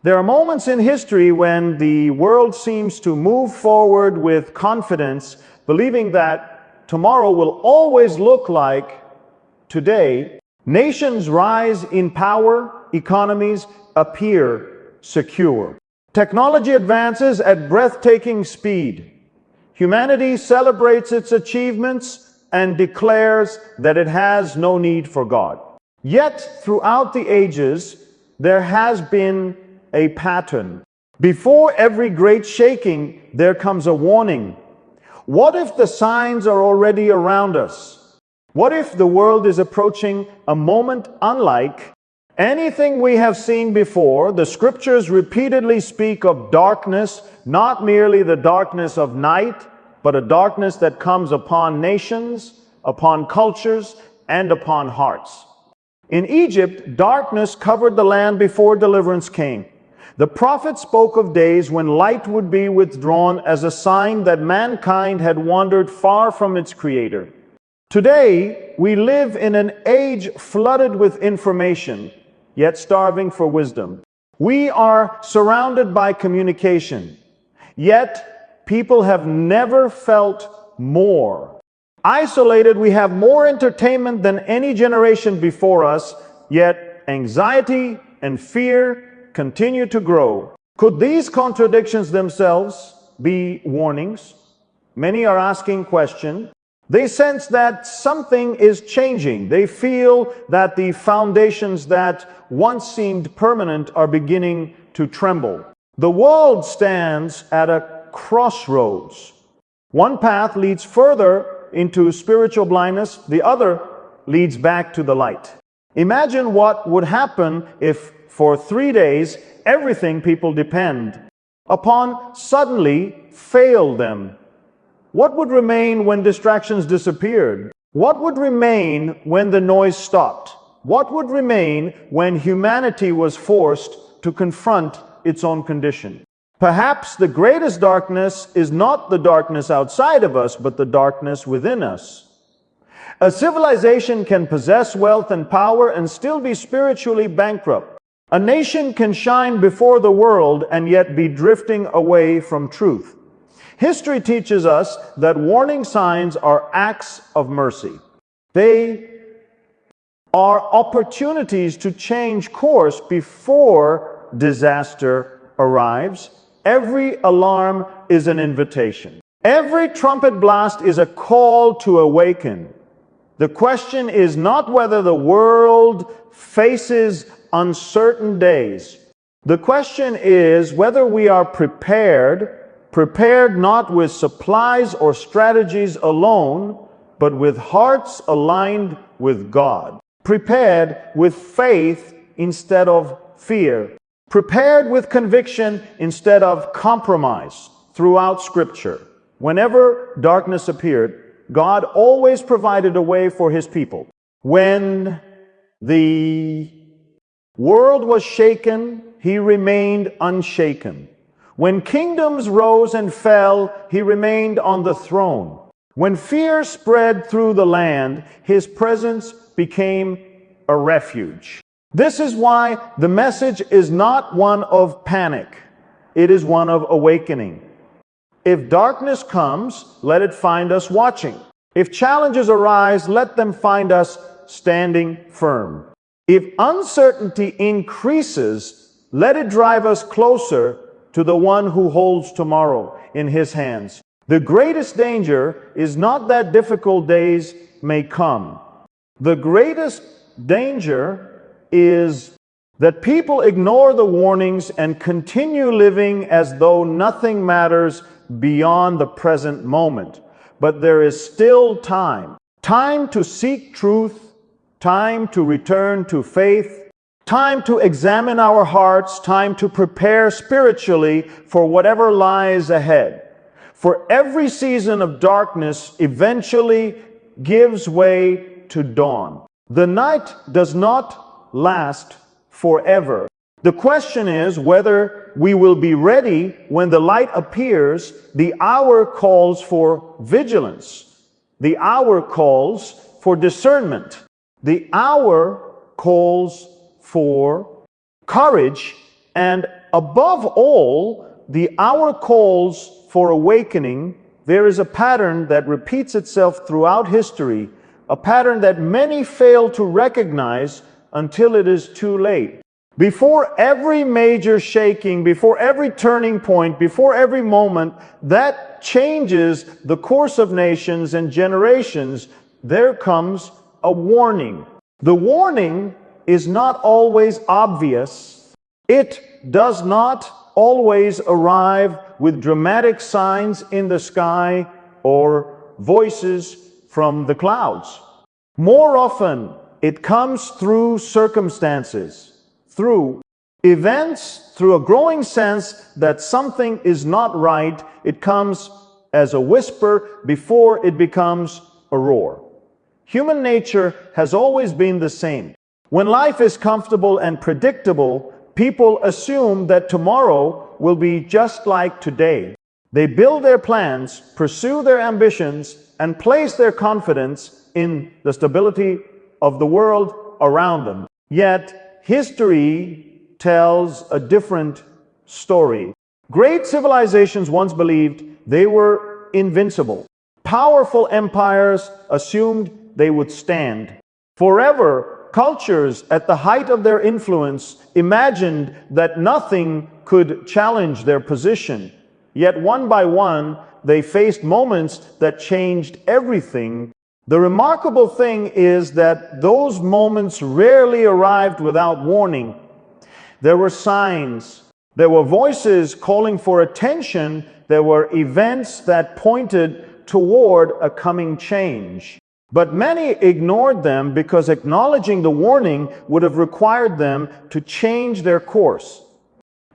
There are moments in history when the world seems to move forward with confidence, believing that tomorrow will always look like today. Nations rise in power, economies appear secure. Technology advances at breathtaking speed. Humanity celebrates its achievements and declares that it has no need for God. Yet, throughout the ages, there has been a pattern. Before every great shaking, there comes a warning. What if the signs are already around us? What if the world is approaching a moment unlike anything we have seen before? The scriptures repeatedly speak of darkness, not merely the darkness of night, but a darkness that comes upon nations, upon cultures, and upon hearts. In Egypt, darkness covered the land before deliverance came. The prophet spoke of days when light would be withdrawn as a sign that mankind had wandered far from its Creator. Today, we live in an age flooded with information, yet starving for wisdom. We are surrounded by communication, yet people have never felt more. Isolated, we have more entertainment than any generation before us, yet anxiety and fear continue to grow. Could these contradictions themselves be warnings? Many are asking questions. They sense that something is changing. They feel that the foundations that once seemed permanent are beginning to tremble. The world stands at a crossroads. One path leads further into spiritual blindness, the other leads back to the light. Imagine what would happen if for 3 days everything people depend upon suddenly failed them. What would remain when distractions disappeared? What would remain when the noise stopped? What would remain when humanity was forced to confront its own condition? Perhaps the greatest darkness is not the darkness outside of us, but the darkness within us. A civilization can possess wealth and power and still be spiritually bankrupt. A nation can shine before the world and yet be drifting away from truth. History teaches us that warning signs are acts of mercy. They are opportunities to change course before disaster arrives. Every alarm is an invitation. Every trumpet blast is a call to awaken. The question is not whether the world faces uncertain days. The question is whether we are prepared not with supplies or strategies alone, but with hearts aligned with God. Prepared with faith instead of fear. Prepared with conviction instead of compromise. Throughout Scripture, whenever darkness appeared, God always provided a way for His people. When the world was shaken, He remained unshaken. When kingdoms rose and fell, He remained on the throne. When fear spread through the land, His presence became a refuge. This is why the message is not one of panic. It is one of awakening. If darkness comes, let it find us watching. If challenges arise, let them find us standing firm. If uncertainty increases, let it drive us closer to the one who holds tomorrow in His hands. The greatest danger is not that difficult days may come. The greatest danger is that people ignore the warnings and continue living as though nothing matters beyond the present moment. But there is still time. Time to seek truth, time to return to faith, time to examine our hearts, time to prepare spiritually for whatever lies ahead. For every season of darkness eventually gives way to dawn. The night does not last forever. The question is whether we will be ready when the light appears. The hour calls for vigilance. The hour calls for discernment. The hour calls for courage and above all, the hour calls for awakening. There is a pattern that repeats itself throughout history, a pattern that many fail to recognize until it is too late. Before every major shaking, before every turning point, before every moment that changes the course of nations and generations, there comes a warning. The warning is not always obvious. It does not always arrive with dramatic signs in the sky or voices from the clouds. More often, it comes through circumstances, through events, through a growing sense that something is not right. It comes as a whisper before it becomes a roar. Human nature has always been the same. When life is comfortable and predictable, people assume that tomorrow will be just like today. They build their plans, pursue their ambitions, and place their confidence in the stability of the world around them. Yet, history tells a different story. Great civilizations once believed they were invincible. Powerful empires assumed they would stand. Forever, cultures at the height of their influence imagined that nothing could challenge their position. Yet one by one, they faced moments that changed everything. The remarkable thing is that those moments rarely arrived without warning. There were signs, there were voices calling for attention, there were events that pointed toward a coming change. But many ignored them because acknowledging the warning would have required them to change their course.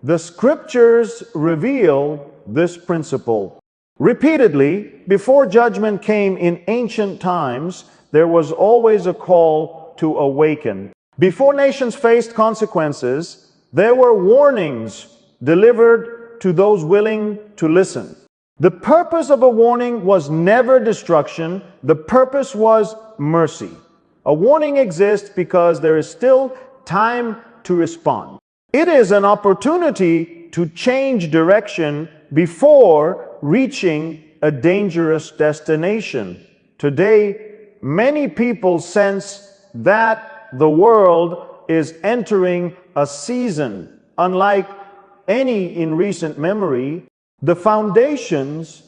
The scriptures reveal this principle. Repeatedly, before judgment came in ancient times, there was always a call to awaken. Before nations faced consequences, there were warnings delivered to those willing to listen. The purpose of a warning was never destruction. The purpose was mercy. A warning exists because there is still time to respond. It is an opportunity to change direction before reaching a dangerous destination. Today, many people sense that the world is entering a season unlike any in recent memory. The foundations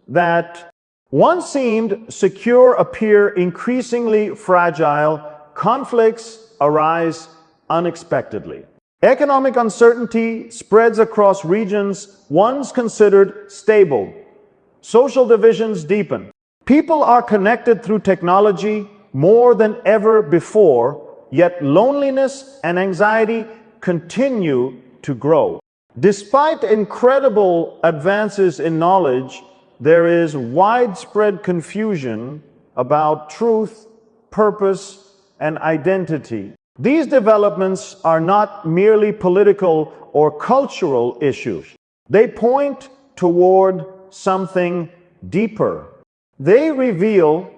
that once seemed secure appear increasingly fragile. Conflicts arise unexpectedly. Economic uncertainty spreads across regions once considered stable. Social divisions deepen. People are connected through technology more than ever before, yet loneliness and anxiety continue to grow. Despite incredible advances in knowledge, there is widespread confusion about truth, purpose, and identity. These developments are not merely political or cultural issues. They point toward something deeper. They reveal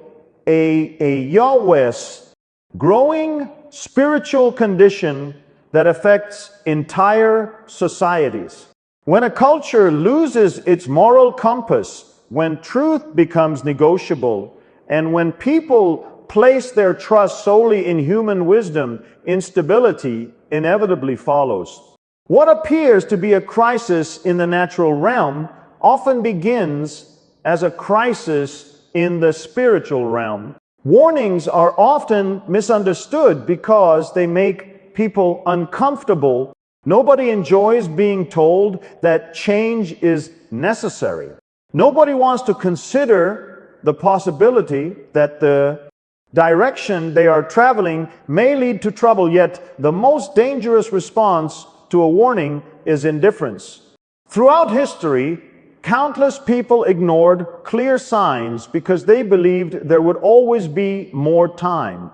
a Yahweh's growing spiritual condition that affects entire societies. When a culture loses its moral compass, when truth becomes negotiable, and when people place their trust solely in human wisdom, instability inevitably follows. What appears to be a crisis in the natural realm often begins as a crisis in the spiritual realm. Warnings are often misunderstood because they make people uncomfortable. Nobody enjoys being told that change is necessary. Nobody wants to consider the possibility that the direction they are traveling may lead to trouble, yet the most dangerous response to a warning is indifference. Throughout history, countless people ignored clear signs because they believed there would always be more time.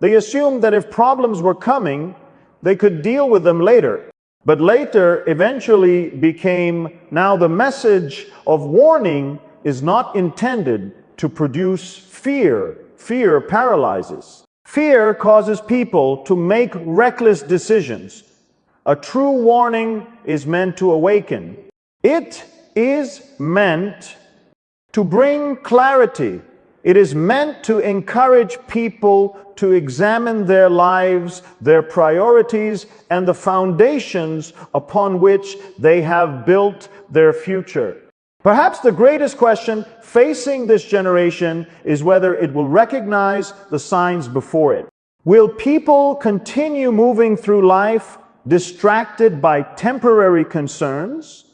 They assumed that if problems were coming, they could deal with them later. But later eventually became, now the message of warning is not intended to produce fear. Fear paralyzes. Fear causes people to make reckless decisions. A true warning is meant to awaken. It is meant to bring clarity. It is meant to encourage people to examine their lives, their priorities, and the foundations upon which they have built their future. Perhaps the greatest question facing this generation is whether it will recognize the signs before it. Will people continue moving through life distracted by temporary concerns,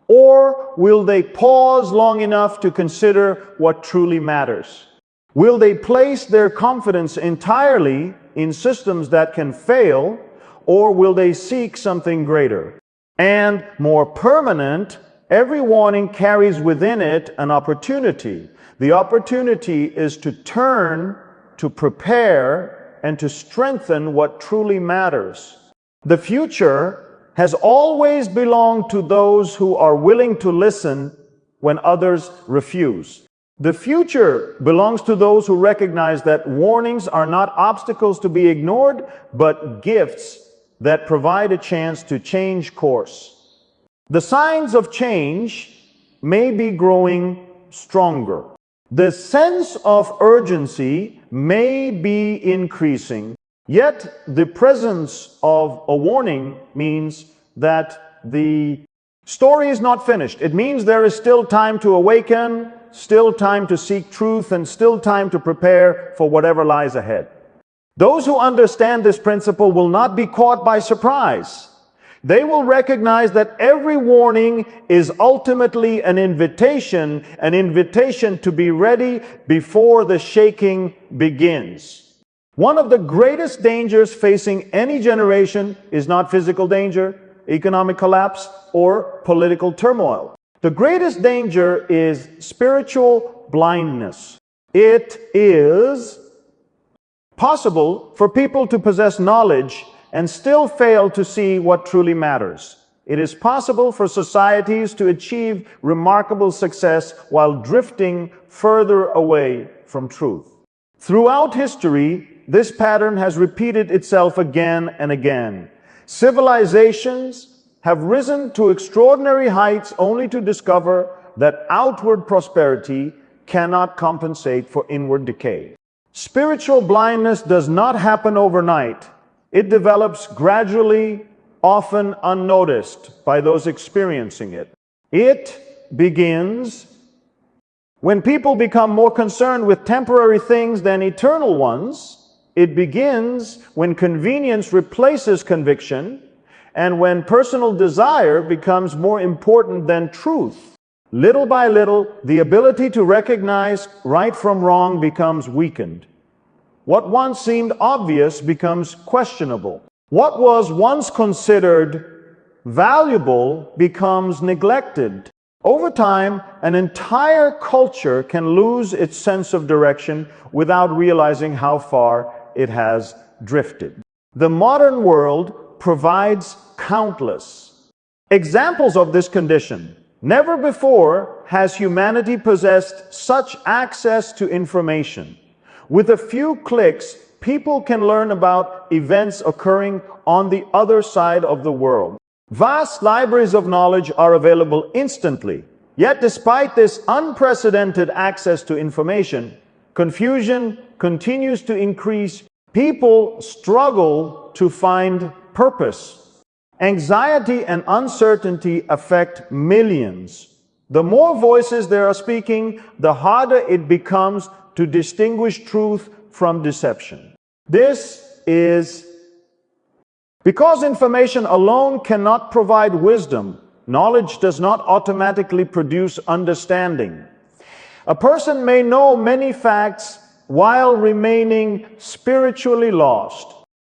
or will they pause long enough to consider what truly matters? Will they place their confidence entirely in systems that can fail, or will they seek something greater? And more permanent, every warning carries within it an opportunity. The opportunity is to turn, to prepare, and to strengthen what truly matters. The future has always belonged to those who are willing to listen when others refuse. The future belongs to those who recognize that warnings are not obstacles to be ignored, but gifts that provide a chance to change course. The signs of change may be growing stronger. The sense of urgency may be increasing. Yet, the presence of a warning means that the story is not finished. It means there is still time to awaken, still time to seek truth, and still time to prepare for whatever lies ahead. Those who understand this principle will not be caught by surprise. They will recognize that every warning is ultimately an invitation to be ready before the shaking begins. One of the greatest dangers facing any generation is not physical danger, economic collapse, or political turmoil. The greatest danger is spiritual blindness. It is possible for people to possess knowledge and still fail to see what truly matters. It is possible for societies to achieve remarkable success while drifting further away from truth. Throughout history, this pattern has repeated itself again and again. Civilizations have risen to extraordinary heights only to discover that outward prosperity cannot compensate for inward decay. Spiritual blindness does not happen overnight. It develops gradually, often unnoticed by those experiencing it. It begins when people become more concerned with temporary things than eternal ones. It begins when convenience replaces conviction, and when personal desire becomes more important than truth. Little by little, the ability to recognize right from wrong becomes weakened. What once seemed obvious becomes questionable. What was once considered valuable becomes neglected. Over time, an entire culture can lose its sense of direction without realizing how far it has drifted. The modern world provides countless examples of this condition. Never before has humanity possessed such access to information. With a few clicks, people can learn about events occurring on the other side of the world. Vast libraries of knowledge are available instantly. Yet despite this unprecedented access to information, confusion continues to increase. People struggle to find purpose. Anxiety and uncertainty affect millions. The more voices there are speaking, the harder it becomes to distinguish truth from deception. This is because information alone cannot provide wisdom. Knowledge does not automatically produce understanding. A person may know many facts while remaining spiritually lost.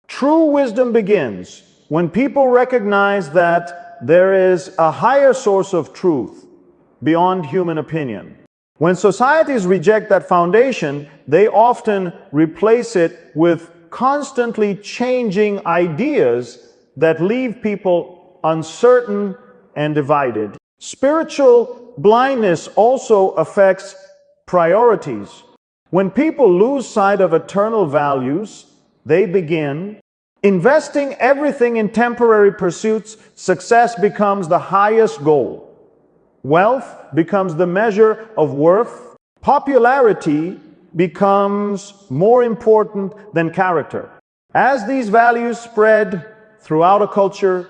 True wisdom begins when people recognize that there is a higher source of truth beyond human opinion. When societies reject that foundation, they often replace it with constantly changing ideas that leave people uncertain and divided. Spiritual blindness also affects priorities. When people lose sight of eternal values, they begin Investing everything in temporary pursuits, success becomes the highest goal. Wealth becomes the measure of worth. Popularity becomes more important than character. As these values spread throughout a culture,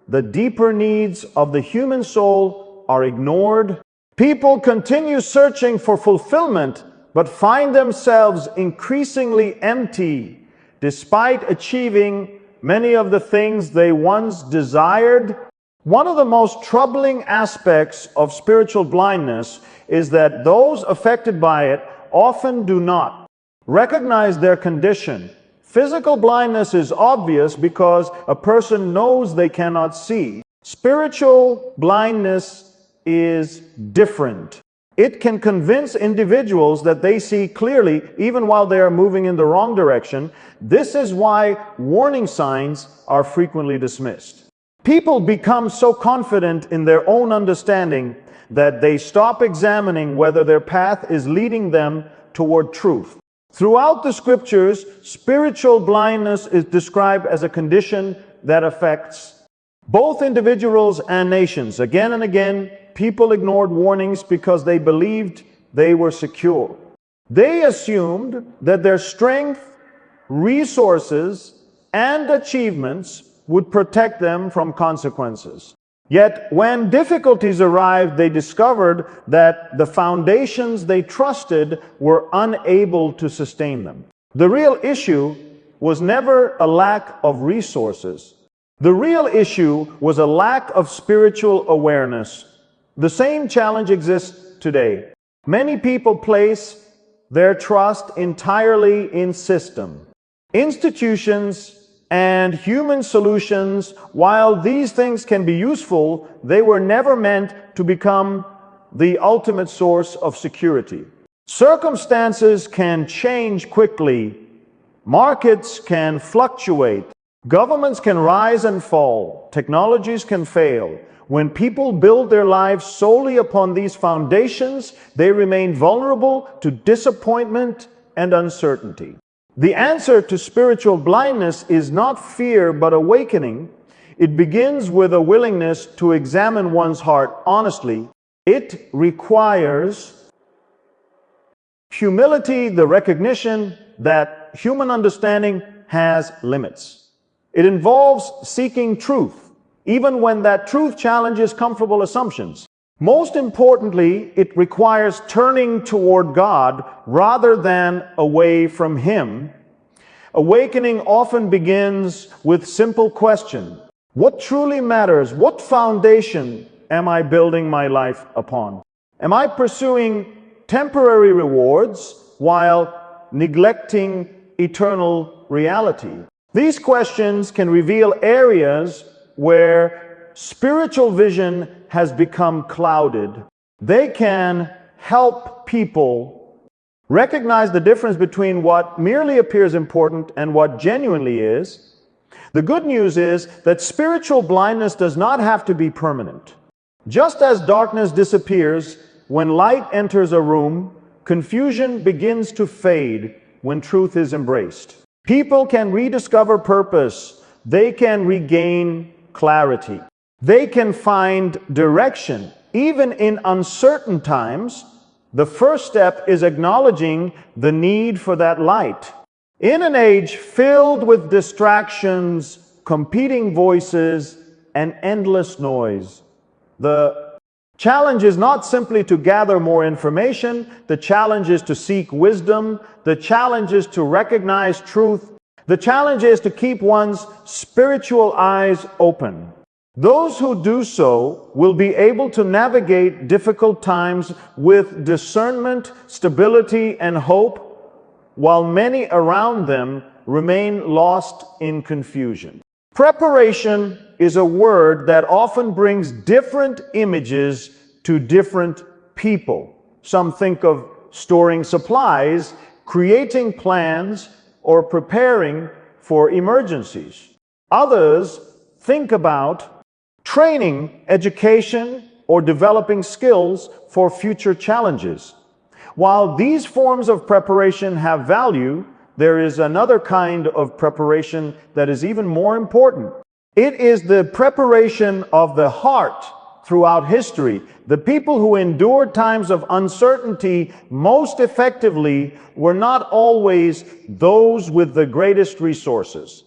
the deeper needs of the human soul are ignored. People continue searching for fulfillment, but find themselves increasingly empty, despite achieving many of the things they once desired. One of the most troubling aspects of spiritual blindness is that those affected by it often do not recognize their condition. Physical blindness is obvious because a person knows they cannot see. Spiritual blindness is different. It can convince individuals that they see clearly even while they are moving in the wrong direction. This is why warning signs are frequently dismissed. People become so confident in their own understanding that they stop examining whether their path is leading them toward truth. Throughout the scriptures, spiritual blindness is described as a condition that affects both individuals and nations. Again and again, people ignored warnings because they believed they were secure. They assumed that their strength, resources, and achievements would protect them from consequences. Yet, when difficulties arrived, they discovered that the foundations they trusted were unable to sustain them. The real issue was never a lack of resources. The real issue was a lack of spiritual awareness. The same challenge exists today. Many people place their trust entirely in system, institutions, and human solutions. While these things can be useful, they were never meant to become the ultimate source of security. Circumstances can change quickly. Markets can fluctuate. Governments can rise and fall. Technologies can fail. When people build their lives solely upon these foundations, they remain vulnerable to disappointment and uncertainty. The answer to spiritual blindness is not fear but awakening. It begins with a willingness to examine one's heart honestly. It requires humility, the recognition that human understanding has limits. It involves seeking truth, even when that truth challenges comfortable assumptions. Most importantly, it requires turning toward God rather than away from Him. Awakening often begins with simple question: what truly matters? What foundation am I building my life upon? Am I pursuing temporary rewards while neglecting eternal reality? These questions can reveal areas where spiritual vision has become clouded. They can help people recognize the difference between what merely appears important and what genuinely is. The good news is that spiritual blindness does not have to be permanent. Just as darkness disappears when light enters a room, confusion begins to fade when truth is embraced. People can rediscover purpose. They can regain clarity. They can find direction. Even in uncertain times, the first step is acknowledging the need for that light. In an age filled with distractions, competing voices, and endless noise, the challenge is not simply to gather more information. The challenge is to seek wisdom. The challenge is to recognize truth. The challenge is to keep one's spiritual eyes open. Those who do so will be able to navigate difficult times with discernment, stability, and hope, while many around them remain lost in confusion. Preparation is a word that often brings different images to different people. Some think of storing supplies, creating plans, or preparing for emergencies. Others think about training, education, or developing skills for future challenges. While these forms of preparation have value, there is another kind of preparation that is even more important. It is the preparation of the heart throughout history. The people who endured times of uncertainty most effectively were not always those with the greatest resources.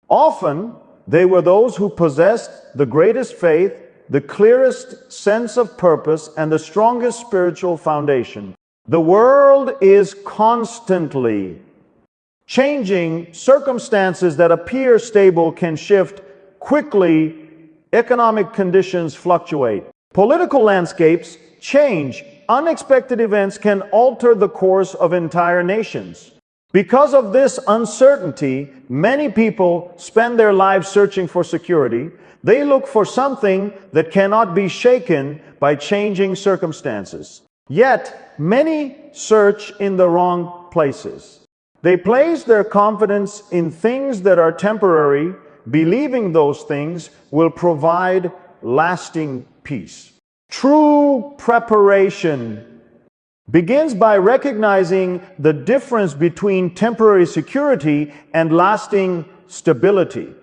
Often, they were those who possessed the greatest faith, the clearest sense of purpose, and the strongest spiritual foundation. The world is constantly changing. Circumstances that appear stable can shift quickly. Economic conditions fluctuate. Political landscapes change. Unexpected events can alter the course of entire nations. Because of this uncertainty, many people spend their lives searching for security. They look for something that cannot be shaken by changing circumstances. Yet, many search in the wrong places. They place their confidence in things that are temporary, believing those things will provide lasting peace. True preparation begins by recognizing the difference between temporary security and lasting stability.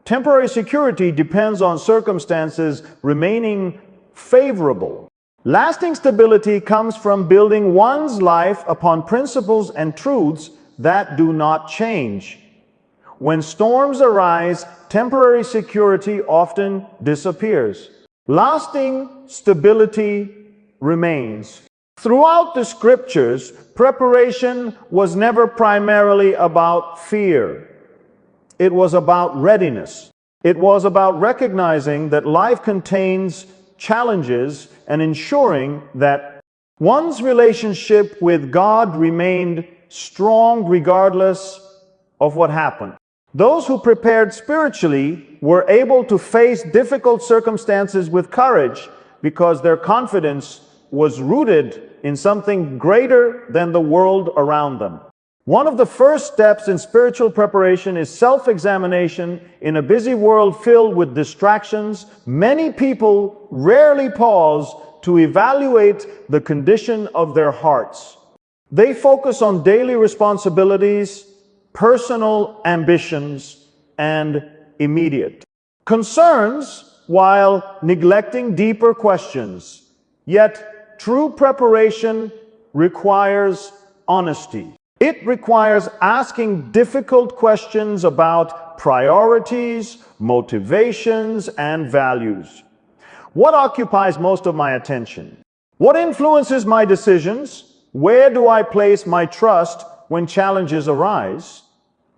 Temporary security depends on circumstances remaining favorable. Lasting stability comes from building one's life upon principles and truths that do not change. When storms arise, temporary security often disappears. Lasting stability remains. Throughout the scriptures, preparation was never primarily about fear. It was about readiness. It was about recognizing that life contains challenges and ensuring that one's relationship with God remained strong regardless of what happened. Those who prepared spiritually were able to face difficult circumstances with courage because their confidence was rooted in something greater than the world around them. One of the first steps in spiritual preparation is self-examination. In a busy world filled with distractions, many people rarely pause to evaluate the condition of their hearts. They focus on daily responsibilities, personal ambitions, and immediate concerns while neglecting deeper questions. Yet, true preparation requires honesty. It requires asking difficult questions about priorities, motivations, and values. What occupies most of my attention? What influences my decisions? Where do I place my trust when challenges arise?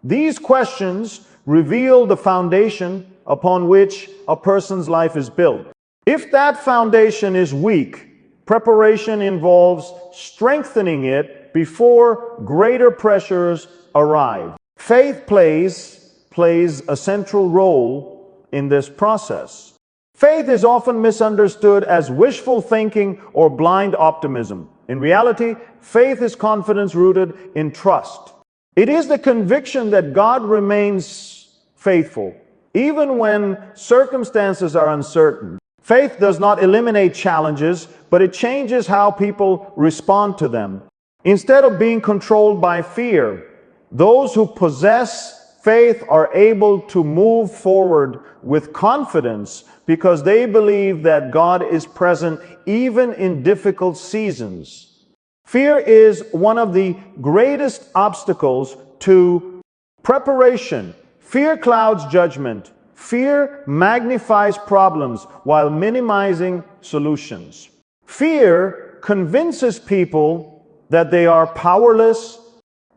These questions reveal the foundation upon which a person's life is built. If that foundation is weak, preparation involves strengthening it before greater pressures arrive. Faith plays a central role in this process. Faith is often misunderstood as wishful thinking or blind optimism. In reality, faith is confidence rooted in trust. It is the conviction that God remains faithful, even when circumstances are uncertain. Faith does not eliminate challenges, but it changes how people respond to them. Instead of being controlled by fear, those who possess faith are able to move forward with confidence because they believe that God is present even in difficult seasons. Fear is one of the greatest obstacles to preparation. Fear clouds judgment. Fear magnifies problems while minimizing solutions. Fear convinces people that they are powerless.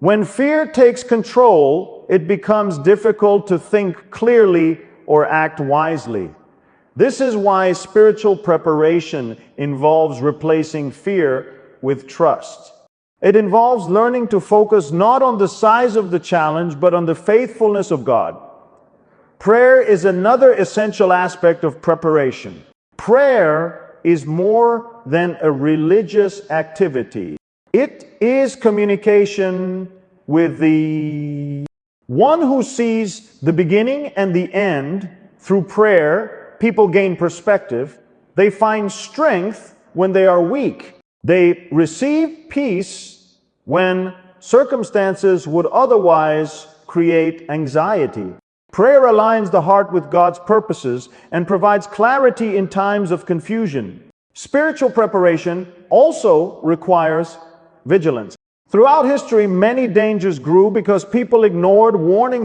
When fear takes control, it becomes difficult to think clearly or act wisely. This is why spiritual preparation involves replacing fear with trust. It involves learning to focus not on the size of the challenge, but on the faithfulness of God. Prayer is another essential aspect of preparation. Prayer is more than a religious activity. It is communication with the one who sees the beginning and the end. Through prayer, people gain perspective. They find strength when they are weak. They receive peace when circumstances would otherwise create anxiety. Prayer aligns the heart with God's purposes and provides clarity in times of confusion. Spiritual preparation also requires vigilance. Throughout history, many dangers grew because people ignored warnings